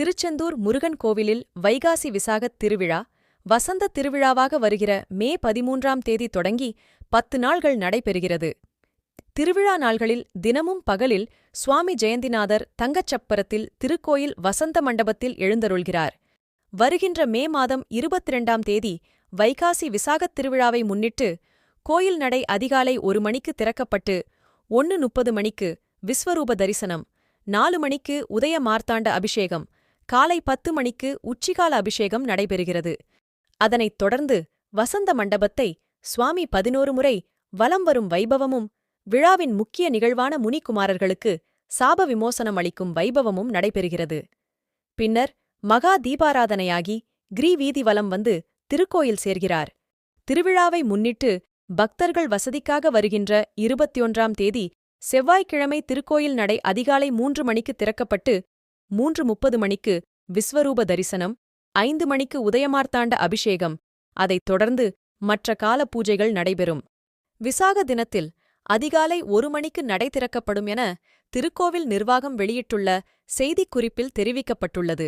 திருச்செந்தூர் முருகன் கோவிலில் வைகாசி விசாகத் திருவிழா வசந்த திருவிழாவாக வருகிற மே 13ஆம் தேதி தொடங்கி 10 நாள்கள் நடைபெறுகிறது. திருவிழா நாள்களில் தினமும் பகலில் சுவாமி ஜெயந்திநாதர் தங்கச்சப்பரத்தில் திருக்கோயில் வசந்த மண்டபத்தில் எழுந்தருள்கிறார். வருகின்ற மே மாதம் 22ஆம் தேதி வைகாசி விசாகத் திருவிழாவை முன்னிட்டு கோயில் நடை அதிகாலை 1 மணிக்கு திறக்கப்பட்டு 1:30 மணிக்கு விஸ்வரூப தரிசனம், 4 மணிக்கு உதய மார்த்தாண்ட அபிஷேகம், காலை 10 மணிக்கு உச்சிகால அபிஷேகம் நடைபெறுகிறது. அதனைத் தொடர்ந்து வசந்த மண்டபத்தை சுவாமி 11 முறை வலம் வரும் வைபவமும், விழாவின் முக்கிய நிகழ்வான முனிகுமாரர்களுக்கு சாப விமோசனம் அளிக்கும் வைபவமும் நடைபெறுகிறது. பின்னர் மகா தீபாராதனையாகி கிரிவீதி வலம் வந்து திருக்கோயில் சேர்கிறார். திருவிழாவை முன்னிட்டு பக்தர்கள் வசதிக்காக வருகின்ற 21ஆம் தேதி செவ்வாய்க்கிழமை திருக்கோயில் நடை அதிகாலை 3 மணிக்கு திறக்கப்பட்டு 3:30 மணிக்கு விஸ்வரூப தரிசனம், 5 மணிக்கு உதயமார்த்தாண்ட அபிஷேகம், அதைத் தொடர்ந்து மற்ற கால பூஜைகள் நடைபெறும். விசாக தினத்தில் அதிகாலை 1 மணிக்கு நடை திறக்கப்படும் என திருக்கோவில் நிர்வாகம் வெளியிட்டுள்ள செய்திக்குறிப்பில் தெரிவிக்கப்பட்டுள்ளது.